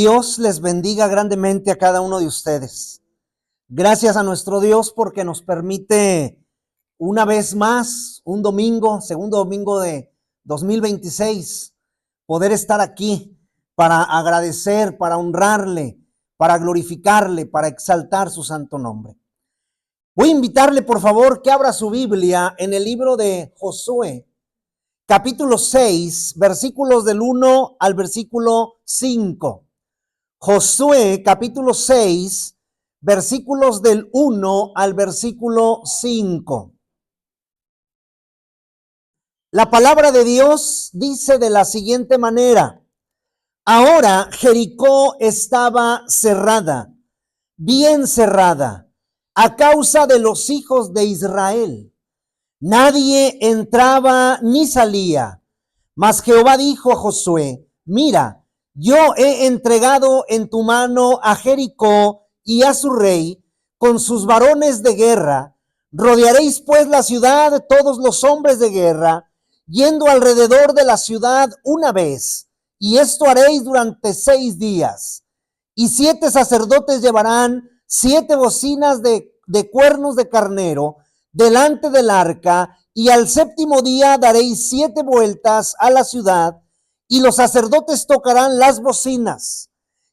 Dios les bendiga grandemente a cada uno de ustedes. Gracias a nuestro Dios porque nos permite una vez más, un domingo, segundo domingo de 2026, poder estar aquí para agradecer, para honrarle, para glorificarle, para exaltar su santo nombre. Voy a invitarle, por favor, que abra su Biblia en el libro de Josué, capítulo 6, versículos del 1 al versículo 5. Josué, capítulo 6, versículos del 1 al versículo 5. La palabra de Dios dice de la siguiente manera: ahora Jericó estaba cerrada, bien cerrada, a causa de los hijos de Israel. Nadie entraba ni salía. Mas Jehová dijo a Josué: mira, yo he entregado en tu mano a Jericó y a su rey con sus varones de guerra. Rodearéis pues la ciudad todos los hombres de guerra, yendo alrededor de la ciudad una vez, y esto haréis durante 6 días. Y 7 sacerdotes llevarán 7 bocinas de cuernos de carnero delante del arca, y al 7º día daréis 7 vueltas a la ciudad, y los sacerdotes tocarán las bocinas.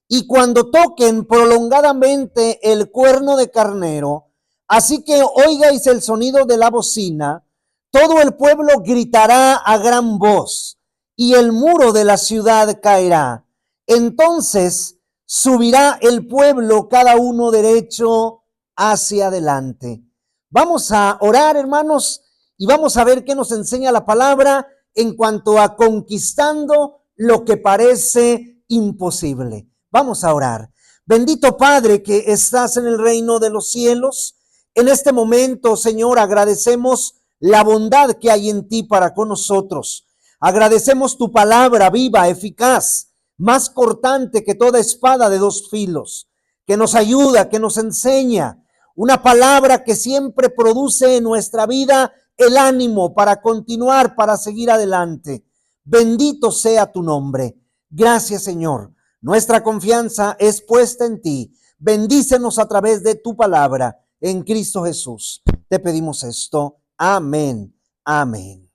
Y cuando toquen prolongadamente el cuerno de carnero, así que oigáis el sonido de la bocina, todo el pueblo gritará a gran voz, y el muro de la ciudad caerá. Entonces subirá el pueblo cada uno derecho hacia adelante. Vamos a orar, hermanos, y vamos a ver qué nos enseña la palabra en cuanto a conquistando lo que parece imposible. Vamos a orar. Bendito Padre que estás en el reino de los cielos, en este momento, Señor, agradecemos la bondad que hay en ti para con nosotros. Agradecemos tu palabra viva, eficaz, más cortante que toda espada de 2 filos, que nos ayuda, que nos enseña. Una palabra que siempre produce en nuestra vida el ánimo para continuar, para seguir adelante. Bendito sea tu nombre. Gracias, Señor. Nuestra confianza es puesta en ti. Bendícenos a través de tu palabra. En Cristo Jesús te pedimos esto. Amén. Amén.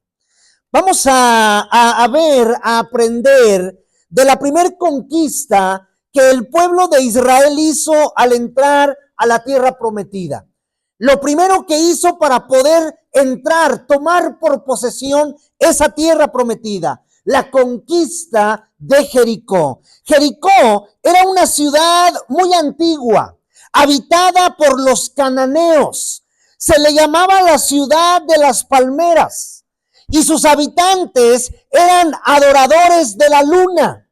Vamos a ver, a aprender de la primer conquista que el pueblo de Israel hizo al entrar a la tierra prometida. Lo primero que hizo para poder entrar, tomar por posesión esa tierra prometida, la conquista de Jericó. Jericó era una ciudad muy antigua, habitada por los cananeos. Se le llamaba la ciudad de las palmeras, y sus habitantes eran adoradores de la luna.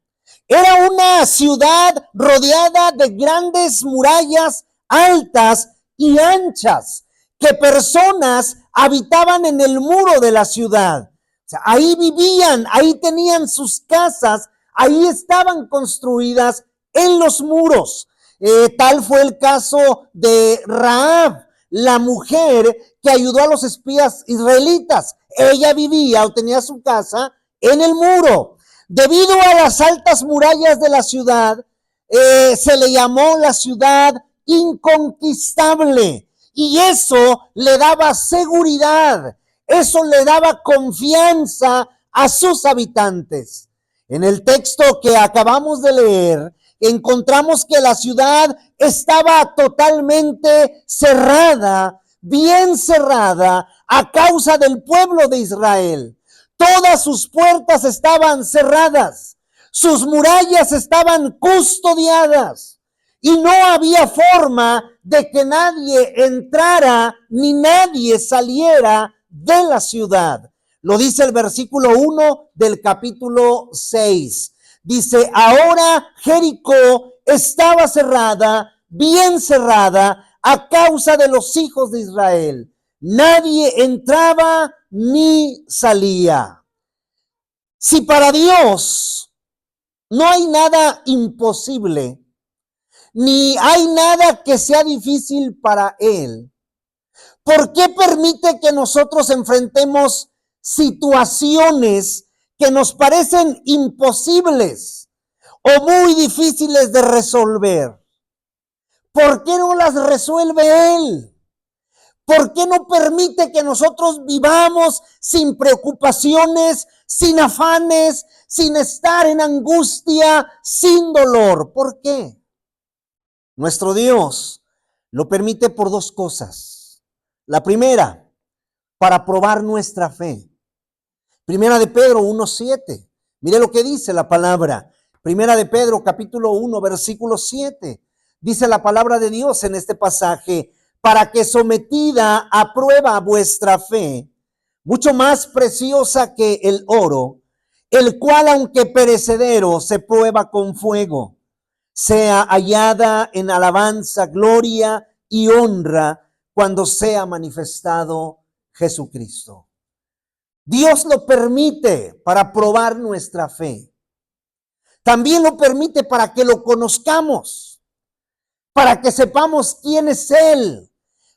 Era una ciudad rodeada de grandes murallas altas y anchas, que personas habitaban en el muro de la ciudad. O sea, ahí vivían, ahí tenían sus casas, ahí estaban construidas en los muros. Tal fue el caso de Rahab, la mujer que ayudó a los espías israelitas. Ella vivía o tenía su casa en el muro. Debido a las altas murallas de la ciudad, se le llamó la ciudad inconquistable, y eso le daba seguridad, eso le daba confianza a sus habitantes. En el texto que acabamos de leer, encontramos que la ciudad estaba totalmente cerrada, bien cerrada, a causa del pueblo de Israel. Todas sus puertas estaban cerradas, sus murallas estaban custodiadas, y no había forma de que nadie entrara ni nadie saliera de la ciudad. Lo dice el versículo 1 del capítulo 6. Dice: ahora Jericó estaba cerrada, bien cerrada, a causa de los hijos de Israel. Nadie entraba ni salía. Si para Dios no hay nada imposible, ni hay nada que sea difícil para Él, ¿por qué permite que nosotros enfrentemos situaciones que nos parecen imposibles? o muy difíciles de resolver? ¿Por qué no las resuelve Él? ¿Por qué no permite que nosotros vivamos sin preocupaciones, sin afanes, sin estar en angustia, sin dolor? ¿Por qué? Nuestro Dios lo permite por dos cosas. La primera, para probar nuestra fe. Primera de Pedro 1:7. Mire lo que dice la palabra. Primera de Pedro capítulo 1, versículo 7. Dice la palabra de Dios en este pasaje: para que sometida a prueba vuestra fe, mucho más preciosa que el oro, el cual aunque perecedero se prueba con fuego, sea hallada en alabanza, gloria y honra cuando sea manifestado Jesucristo. Dios lo permite para probar nuestra fe. También lo permite para que lo conozcamos, para que sepamos quién es Él,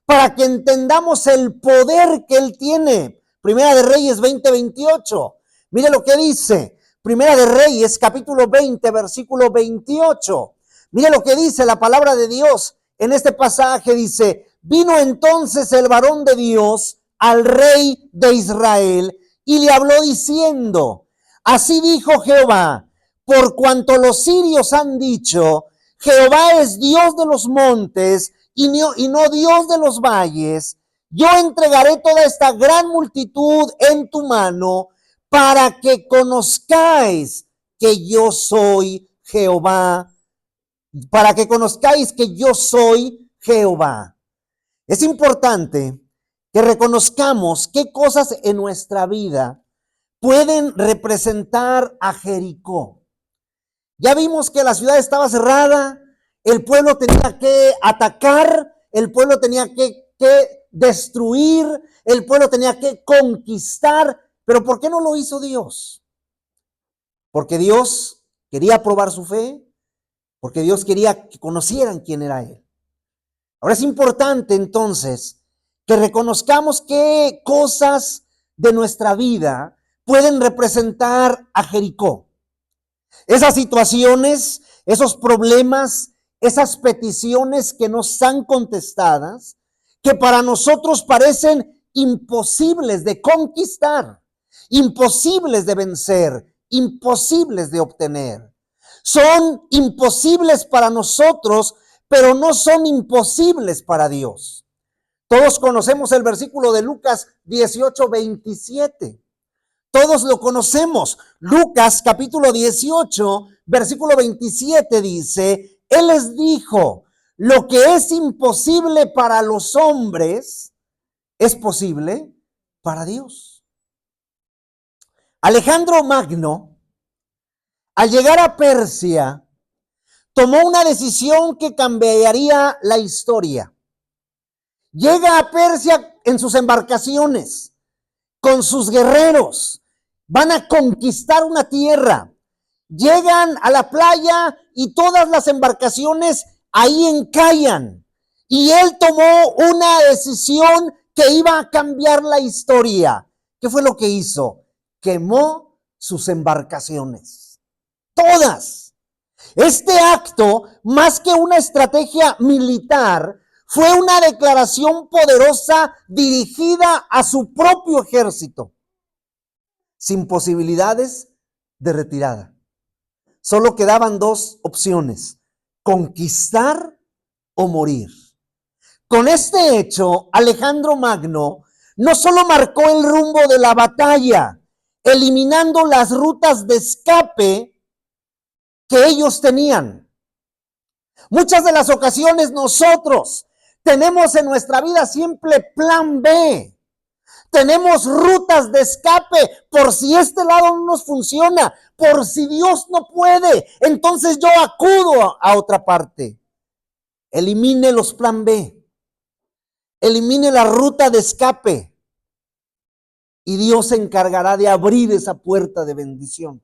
para que entendamos el poder que Él tiene. Primera de Reyes 20:28. Mire lo que dice. Primera de Reyes capítulo 20, versículo 28. Mire lo que dice la palabra de Dios en este pasaje. Dice: vino entonces el varón de Dios al rey de Israel y le habló diciendo: así dijo Jehová, por cuanto los sirios han dicho, Jehová es Dios de los montes y no Dios de los valles, yo entregaré toda esta gran multitud en tu mano para que conozcáis que yo soy Jehová, para que conozcáis que yo soy Jehová. Es importante que reconozcamos qué cosas en nuestra vida pueden representar a Jericó. Ya vimos que la ciudad estaba cerrada, el pueblo tenía que atacar, el pueblo tenía que destruir, el pueblo tenía que conquistar. Pero ¿por qué no lo hizo Dios? Porque Dios quería probar su fe, porque Dios quería que conocieran quién era Él. Ahora es importante entonces que reconozcamos qué cosas de nuestra vida pueden representar a Jericó. Esas situaciones, esos problemas, esas peticiones que no son contestadas, que para nosotros parecen imposibles de conquistar, imposibles de vencer, imposibles de obtener. Son imposibles para nosotros, pero no son imposibles para Dios. Todos conocemos el versículo de Lucas 18:27. Todos lo conocemos. Lucas capítulo 18, versículo 27 dice: Él les dijo, lo que es imposible para los hombres es posible para Dios. Alejandro Magno, al llegar a Persia, tomó una decisión que cambiaría la historia. Llega a Persia en sus embarcaciones, con sus guerreros. Van a conquistar una tierra. Llegan a la playa y todas las embarcaciones ahí encallan. Y él tomó una decisión que iba a cambiar la historia. ¿Qué fue lo que hizo? Quemó sus embarcaciones. Todas. Este acto, más que una estrategia militar, fue una declaración poderosa dirigida a su propio ejército, sin posibilidades de retirada. Solo quedaban dos opciones: conquistar o morir. Con este hecho, Alejandro Magno no solo marcó el rumbo de la batalla, eliminando las rutas de escape que ellos tenían. Muchas de las ocasiones nosotros tenemos en nuestra vida siempre plan B. Tenemos rutas de escape por si este lado no nos funciona, por si Dios no puede, entonces yo acudo a otra parte. Elimine los plan B. Elimine la ruta de escape y Dios se encargará de abrir esa puerta de bendición.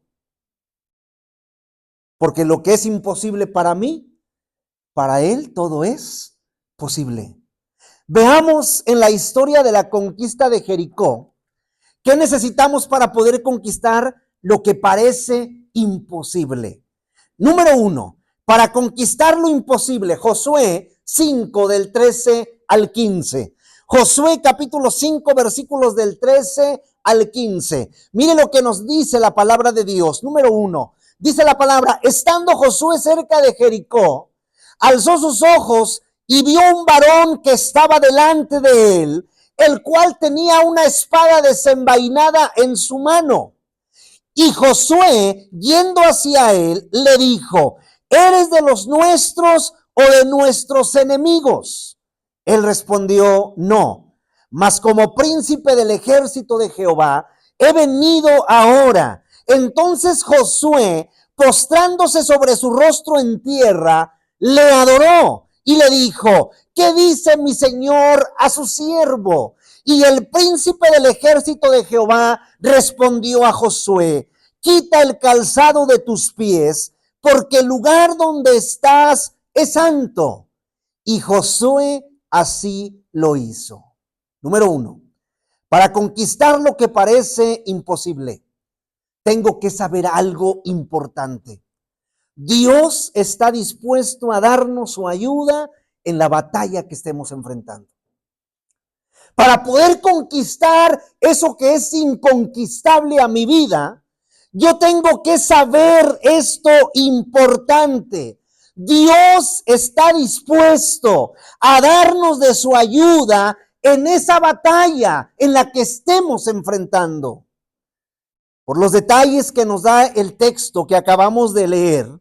Porque lo que es imposible para mí, para Él todo es posible. Veamos en la historia de la conquista de Jericó, ¿qué necesitamos para poder conquistar lo que parece imposible? Número 1, para conquistar lo imposible. Josué 5 del 13 al 15. Josué capítulo 5 versículos del 13 al 15. Mire lo que nos dice la palabra de Dios. Número 1, dice la palabra: estando Josué cerca de Jericó, alzó sus ojos y vio un varón que estaba delante de él, el cual tenía una espada desenvainada en su mano. Y Josué, yendo hacia él, le dijo: ¿eres de los nuestros o de nuestros enemigos? Él respondió: no, mas como príncipe del ejército de Jehová he venido ahora. Entonces Josué, postrándose sobre su rostro en tierra, le adoró y le dijo: ¿qué dice mi señor a su siervo? Y el príncipe del ejército de Jehová respondió a Josué: quita el calzado de tus pies, porque el lugar donde estás es santo. Y Josué así lo hizo. Número 1, para conquistar lo que parece imposible, tengo que saber algo importante. Dios está dispuesto a darnos su ayuda en la batalla que estemos enfrentando. Para poder conquistar eso que es inconquistable a mi vida, yo tengo que saber esto importante. Dios está dispuesto a darnos de su ayuda en esa batalla en la que estemos enfrentando. Por los detalles que nos da el texto que acabamos de leer,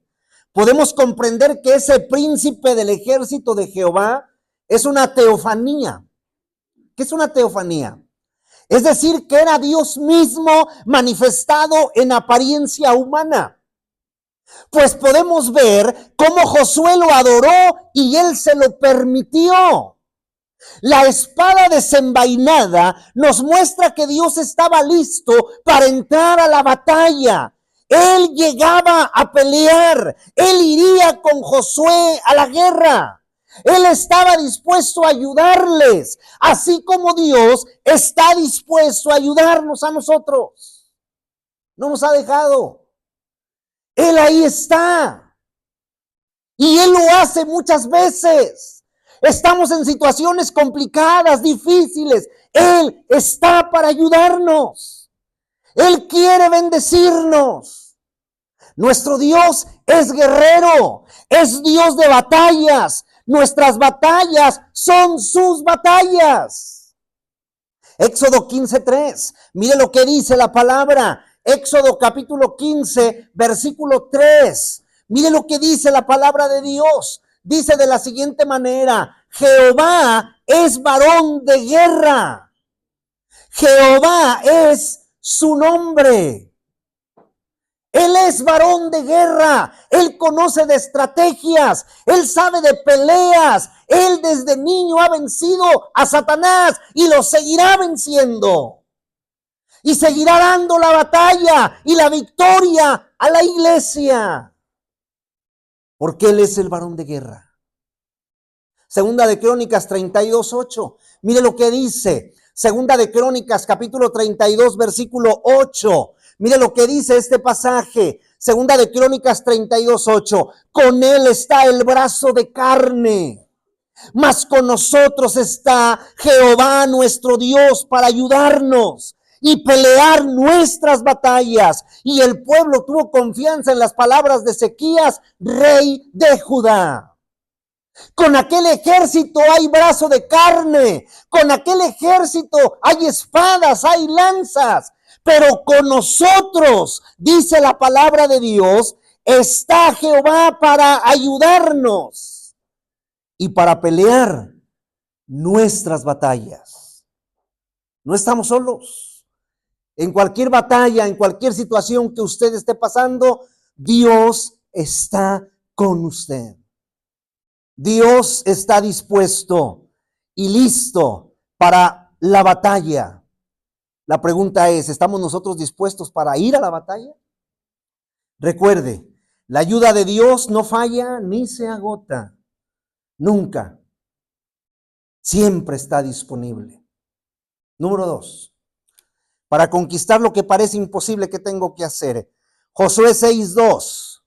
podemos comprender que ese príncipe del ejército de Jehová es una teofanía. ¿Qué es una teofanía? Es decir, que era Dios mismo manifestado en apariencia humana. Pues podemos ver cómo Josué lo adoró y él se lo permitió. La espada desenvainada nos muestra que Dios estaba listo para entrar a la batalla. Él llegaba a pelear, él iría con Josué a la guerra. Él estaba dispuesto a ayudarles, así como Dios está dispuesto a ayudarnos a nosotros. No nos ha dejado. Él ahí está. Y Él lo hace muchas veces. Estamos en situaciones complicadas, difíciles. Él está para ayudarnos. Él quiere bendecirnos. Nuestro Dios es guerrero, es Dios de batallas. Nuestras batallas son sus batallas. Éxodo 15:3. Mire lo que dice la palabra. Éxodo capítulo 15, versículo 3. Mire lo que dice la palabra de Dios. Dice de la siguiente manera: Jehová es varón de guerra. Jehová es su nombre. Él es varón de guerra, él conoce de estrategias, él sabe de peleas, él desde niño ha vencido a Satanás y lo seguirá venciendo. Y seguirá dando la batalla y la victoria a la iglesia. Porque él es el varón de guerra. Segunda de Crónicas 32:8. Mire lo que dice. Segunda de Crónicas capítulo 32 versículo 8. Mire lo que dice este pasaje. Segunda de Crónicas 32:8. Con él está el brazo de carne, mas con nosotros está Jehová nuestro Dios para ayudarnos y pelear nuestras batallas. Y el pueblo tuvo confianza en las palabras de Ezequías, rey de Judá. Con aquel ejército hay brazo de carne, con aquel ejército hay espadas, hay lanzas, pero con nosotros, dice la palabra de Dios, está Jehová para ayudarnos y para pelear nuestras batallas. No estamos solos. En cualquier batalla, en cualquier situación que usted esté pasando, Dios está con usted. Dios está dispuesto y listo para la batalla. La pregunta es, ¿estamos nosotros dispuestos para ir a la batalla? Recuerde, la ayuda de Dios no falla ni se agota. Nunca. Siempre está disponible. Número 2. Para conquistar lo que parece imposible, ¿qué tengo que hacer? Josué 6:2.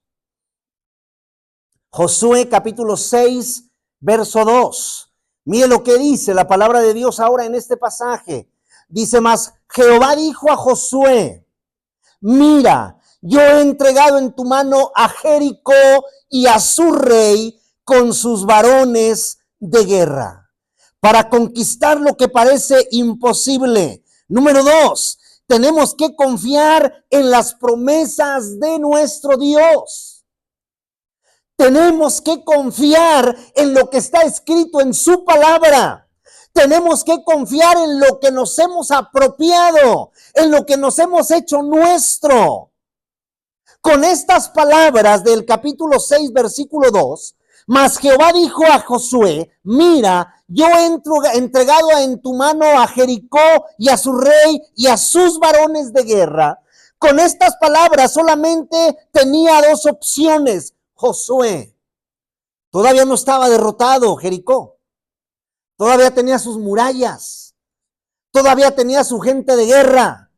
Josué capítulo 6, verso 2. Mire lo que dice la palabra de Dios ahora en este pasaje. Dice: mas Jehová dijo a Josué: mira, yo he entregado en tu mano a Jericó y a su rey con sus varones de guerra, para conquistar lo que parece imposible. Número 2, tenemos que confiar en las promesas de nuestro Dios. Tenemos que confiar en lo que está escrito en su palabra. Tenemos que confiar en lo que nos hemos apropiado, en lo que nos hemos hecho nuestro. Con estas palabras del capítulo 6, versículo 2, mas Jehová dijo a Josué: mira, yo he entregado en tu mano a Jericó y a su rey y a sus varones de guerra. Con estas palabras solamente tenía dos opciones Josué. Todavía no estaba derrotado Jericó. Todavía tenía sus murallas. Todavía tenía su gente de guerra.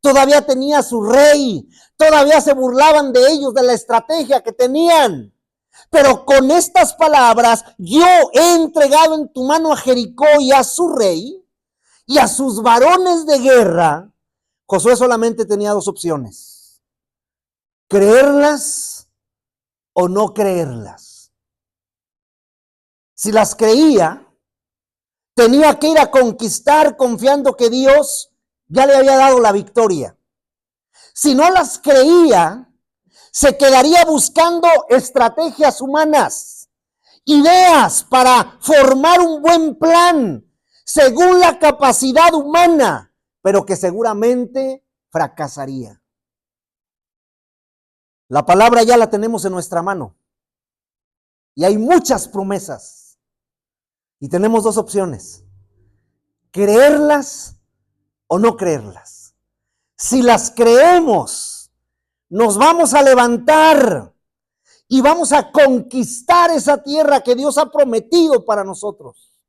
Todavía tenía su rey. Todavía se burlaban de ellos, de la estrategia que tenían. Pero con estas palabras: yo he entregado en tu mano a Jericó y a su rey y a sus varones de guerra. Josué solamente tenía dos opciones: creerlas o no creerlas. Si las creía, tenía que ir a conquistar confiando que Dios ya le había dado la victoria. Si no las creía, se quedaría buscando estrategias humanas, ideas para formar un buen plan según la capacidad humana, pero que seguramente fracasaría. La palabra ya la tenemos en nuestra mano y hay muchas promesas y tenemos dos opciones: creerlas o no creerlas. Si las creemos, nos vamos a levantar y vamos a conquistar esa tierra que Dios ha prometido para nosotros.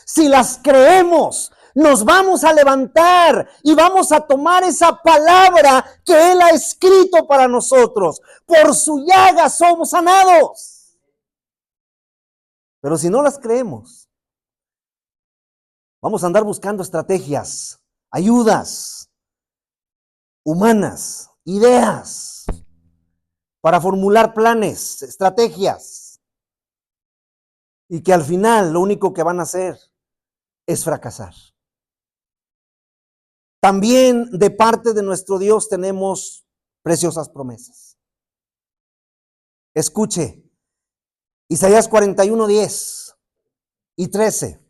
Si las creemos, nos vamos a levantar y vamos a tomar esa palabra que Él ha escrito para nosotros. Por su llaga somos sanados. Pero si no las creemos, vamos a andar buscando estrategias, ayudas humanas, ideas para formular planes, estrategias, y que al final lo único que van a hacer es fracasar. También de parte de nuestro Dios tenemos preciosas promesas. Escuche, Isaías 41:10 y 13.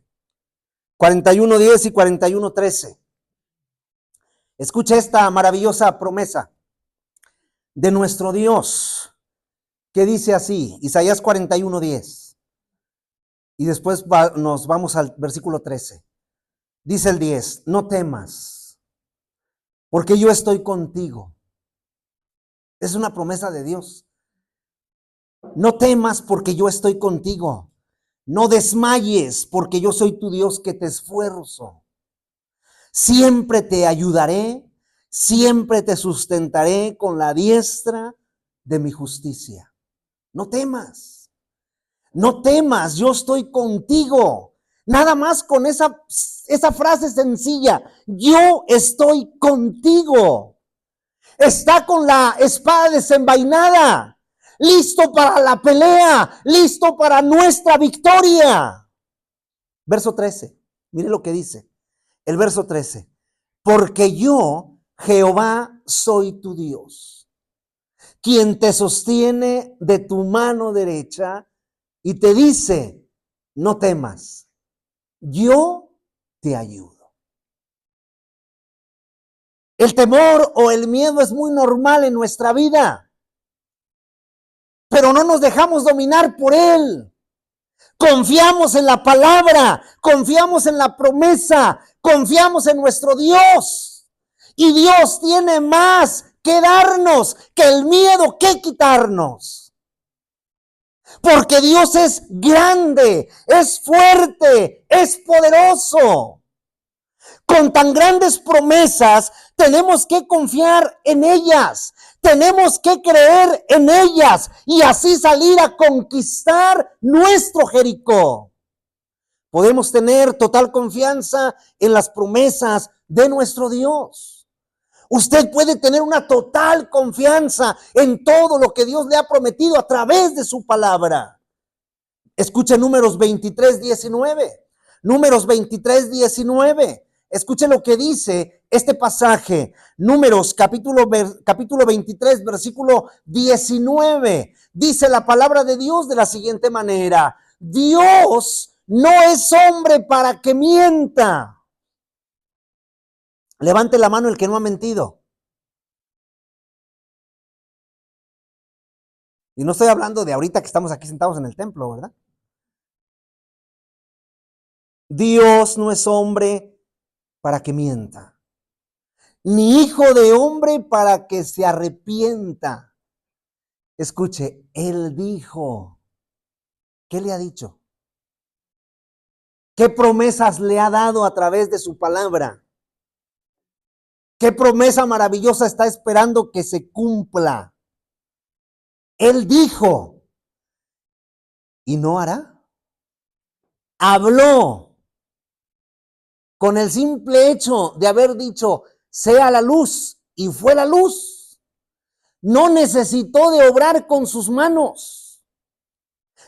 41:10 y 41:13. Escuche esta maravillosa promesa de nuestro Dios, que dice así, Isaías 41:10. Y después nos vamos al versículo 13. Dice el 10: no temas, porque yo estoy contigo. Es una promesa de Dios. No temas, porque yo estoy contigo. No desmayes, porque yo soy tu Dios que te esfuerzo. Siempre te ayudaré, siempre te sustentaré con la diestra de mi justicia. No temas, no temas, yo estoy contigo. Nada más con esa frase sencilla: yo estoy contigo. Está con la espada desenvainada, listo para la pelea, listo para nuestra victoria. Verso 13, mire lo que dice. El verso 13: porque yo, Jehová, soy tu Dios, quien te sostiene de tu mano derecha y te dice: no temas, yo te ayudo. El temor o el miedo es muy normal en nuestra vida, pero no nos dejamos dominar por él. Confiamos en la palabra, confiamos en la promesa, confiamos en nuestro Dios. Y Dios tiene más que darnos que el miedo que quitarnos. Porque Dios es grande, es fuerte, es poderoso. Con tan grandes promesas, tenemos que confiar en ellas, tenemos que creer en ellas y así salir a conquistar nuestro Jericó. Podemos tener total confianza en las promesas de nuestro Dios. Usted puede tener una total confianza en todo lo que Dios le ha prometido a través de su palabra. Escuche Números 23:19. Números 23:19. Escuche lo que dice este pasaje. Números capítulo 23, versículo 19. Dice la palabra de Dios de la siguiente manera: Dios no es hombre para que mienta. Levante la mano el que no ha mentido. Y no estoy hablando de ahorita que estamos aquí sentados en el templo, ¿verdad? Dios no es hombre para que mienta, ni hijo de hombre para que se arrepienta. Escuche, Él dijo. ¿Qué le ha dicho? ¿Qué promesas le ha dado a través de su palabra? ¿Qué promesa maravillosa está esperando que se cumpla? Él dijo y no hará. Habló con el simple hecho de haber dicho, sea la luz, y fue la luz. No necesitó de obrar con sus manos.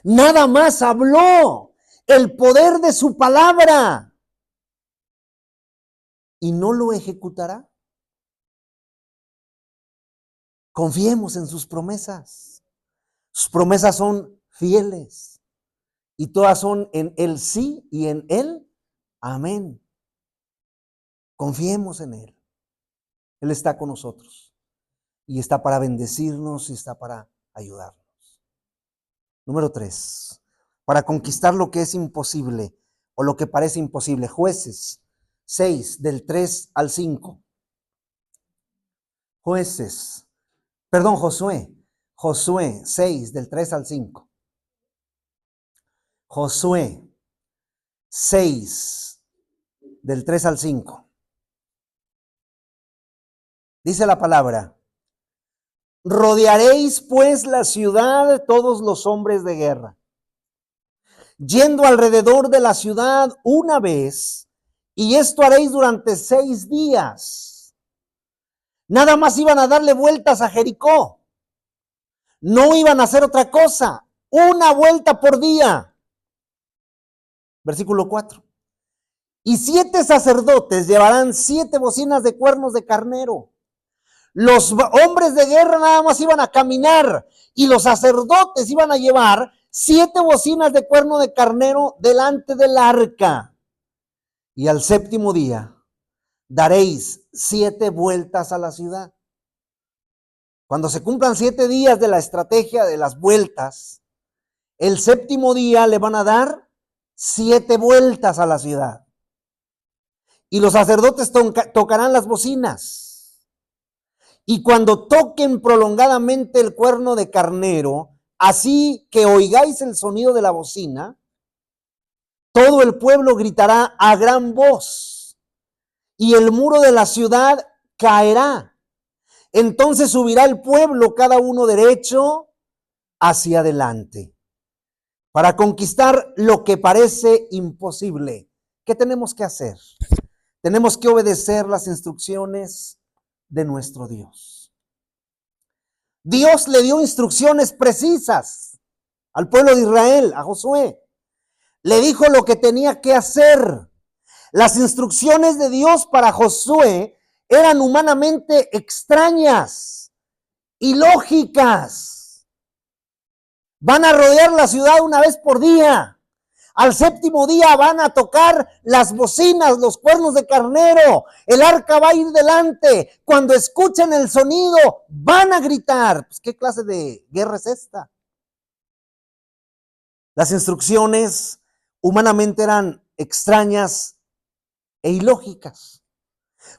Nada más habló el poder de su palabra. ¿Y no lo ejecutará? Confiemos en sus promesas. Sus promesas son fieles y todas son en el sí y en el amén. Confiemos en Él. Él está con nosotros y está para bendecirnos y está para ayudarnos. Número 3, para conquistar lo que es imposible o lo que parece imposible. Jueces 6, del 3 al 5. Josué 6, del 3 al 5. Josué 6, del 3 al 5. Dice la palabra: rodearéis pues la ciudad todos los hombres de guerra, yendo alrededor de la ciudad una vez, y esto haréis durante 6 días. Nada más iban a darle vueltas a Jericó. No iban a hacer otra cosa. Una vuelta por día. Versículo 4. Y 7 sacerdotes llevarán 7 bocinas de cuernos de carnero. Los hombres de guerra nada más iban a caminar y los sacerdotes iban a llevar 7 bocinas de cuerno de carnero delante del arca. Y al 7º día daréis 7 vueltas a la ciudad. Cuando se cumplan 7 días de la estrategia de las vueltas, el 7º día le van a dar 7 vueltas a la ciudad. Y los sacerdotes tocarán las bocinas. Y cuando toquen prolongadamente el cuerno de carnero, así que oigáis el sonido de la bocina, todo el pueblo gritará a gran voz, y el muro de la ciudad caerá. Entonces subirá el pueblo, cada uno derecho hacia adelante, para conquistar lo que parece imposible. ¿Qué tenemos que hacer? Tenemos que obedecer las instrucciones de nuestro Dios. Dios le dio instrucciones precisas al pueblo de Israel, a Josué. Le dijo lo que tenía que hacer. Las instrucciones de Dios para Josué eran humanamente extrañas, ilógicas. Van a rodear la ciudad una vez por día. Al 7º día van a tocar las bocinas, los cuernos de carnero. El arca va a ir delante. Cuando escuchen el sonido, van a gritar. Pues, ¿qué clase de guerra es esta? Las instrucciones humanamente eran extrañas e ilógicas.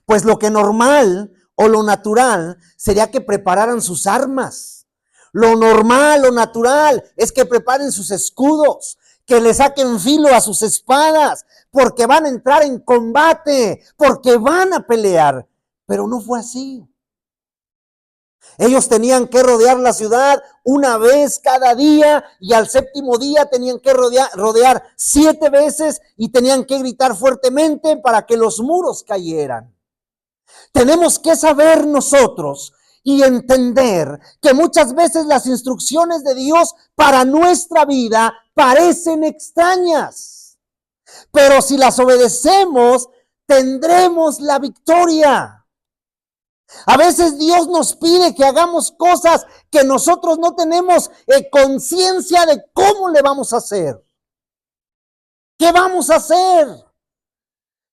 Pues lo que normal o lo natural sería que prepararan sus armas, Lo normal, lo natural, es que preparen sus escudos, que le saquen filo a sus espadas, porque van a entrar en combate, porque van a pelear. Pero no fue así. Ellos tenían que rodear la ciudad una vez cada día y al séptimo día tenían que rodear 7 veces y tenían que gritar fuertemente para que los muros cayeran. Tenemos que saber nosotros y entender que muchas veces las instrucciones de Dios para nuestra vida parecen extrañas, pero si las obedecemos, tendremos la victoria. A veces Dios nos pide que hagamos cosas que nosotros no tenemos conciencia de cómo le vamos a hacer. ¿Qué vamos a hacer?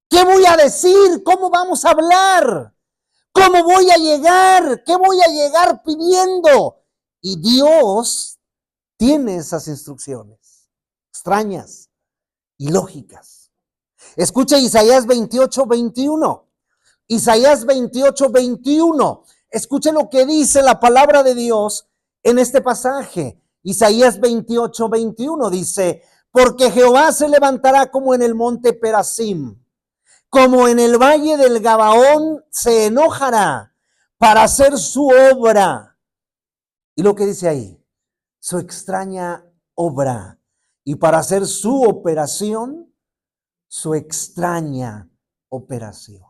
¿Qué voy a decir? ¿Cómo vamos a hablar? ¿Cómo voy a llegar? ¿Qué voy a llegar pidiendo? Y Dios tiene esas instrucciones extrañas y lógicas. Escucha Isaías 28:21. Isaías 28:21. Escuche lo que dice la palabra de Dios en este pasaje. Isaías 28:21 dice: porque Jehová se levantará como en el monte Perasim, como en el valle del Gabaón se enojará para hacer su obra. Y lo que dice ahí, su extraña obra. Y para hacer su operación, su extraña operación.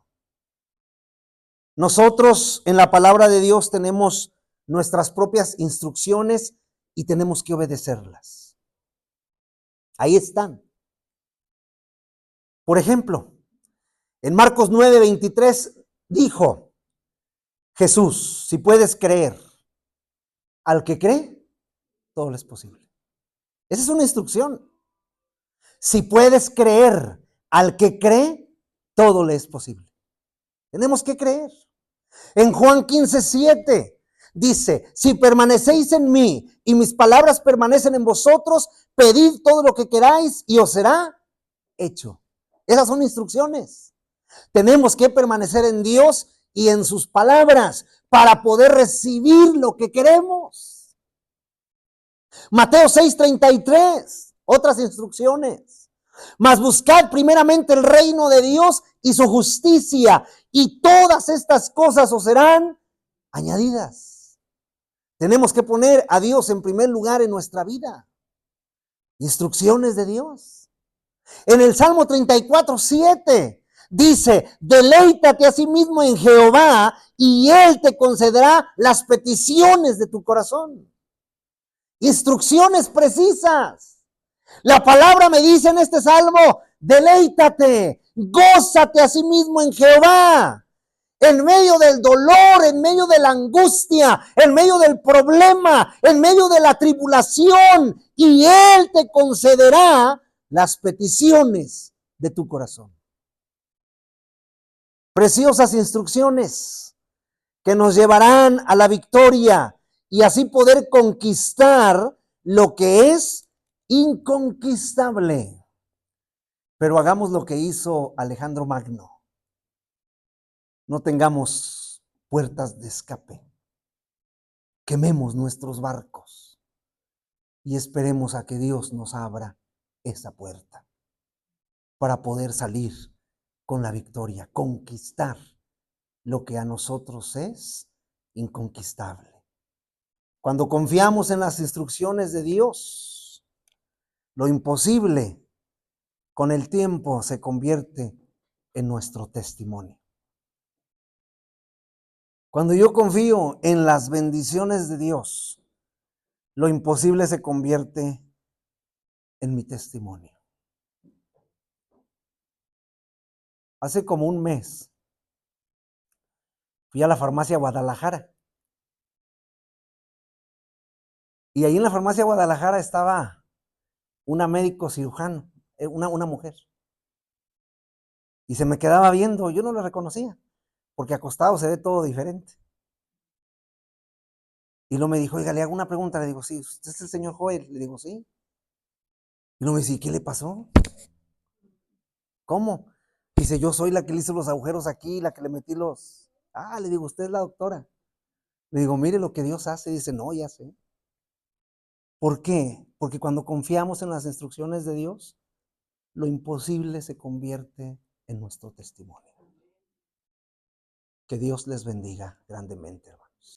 Nosotros en la palabra de Dios tenemos nuestras propias instrucciones y tenemos que obedecerlas. Ahí están. Por ejemplo, en Marcos 9:23 dijo Jesús: si puedes creer, al que cree, todo le es posible. Esa es una instrucción. Si puedes creer, al que cree, todo le es posible. Tenemos que creer. En Juan 15:7 dice: si permanecéis en mí y mis palabras permanecen en vosotros, pedid todo lo que queráis y os será hecho. Esas son instrucciones. Tenemos que permanecer en Dios y en sus palabras para poder recibir lo que queremos. Mateo 6:33, otras instrucciones. Mas buscad primeramente el reino de Dios y su justicia, y todas estas cosas os serán añadidas. Tenemos que poner a Dios en primer lugar en nuestra vida. Instrucciones de Dios. En el Salmo 34:7 dice: deleítate a sí mismo en Jehová y Él te concederá las peticiones de tu corazón. Instrucciones precisas. La palabra me dice en este salmo: deleítate, gózate a sí mismo en Jehová. En medio del dolor, en medio de la angustia, en medio del problema, en medio de la tribulación, y Él te concederá las peticiones de tu corazón. Preciosas instrucciones que nos llevarán a la victoria y así poder conquistar lo que es inconquistable. Pero hagamos lo que hizo Alejandro Magno. No tengamos puertas de escape. Quememos nuestros barcos y esperemos a que Dios nos abra esa puerta para poder salir con la victoria, conquistar lo que a nosotros es inconquistable. Cuando confiamos en las instrucciones de Dios, lo imposible con el tiempo se convierte en nuestro testimonio. Cuando yo confío en las bendiciones de Dios, lo imposible se convierte en mi testimonio. Hace como un mes fui a la farmacia Guadalajara. Y ahí en la farmacia Guadalajara estaba una médico cirujano, una mujer. Y se me quedaba viendo, yo no la reconocía, porque acostado se ve todo diferente. Y luego me dijo: oiga, le hago una pregunta. Le digo: sí, ¿usted es el señor Joel? Le digo: sí. Y luego me dice: ¿qué le pasó? ¿Cómo? Dice: yo soy la que le hizo los agujeros aquí, la que le metí los... Ah, le digo: usted es la doctora. Le digo: mire lo que Dios hace. Dice: no, ya sé. ¿Por qué? Porque cuando confiamos en las instrucciones de Dios, lo imposible se convierte en nuestro testimonio. Que Dios les bendiga grandemente, hermano.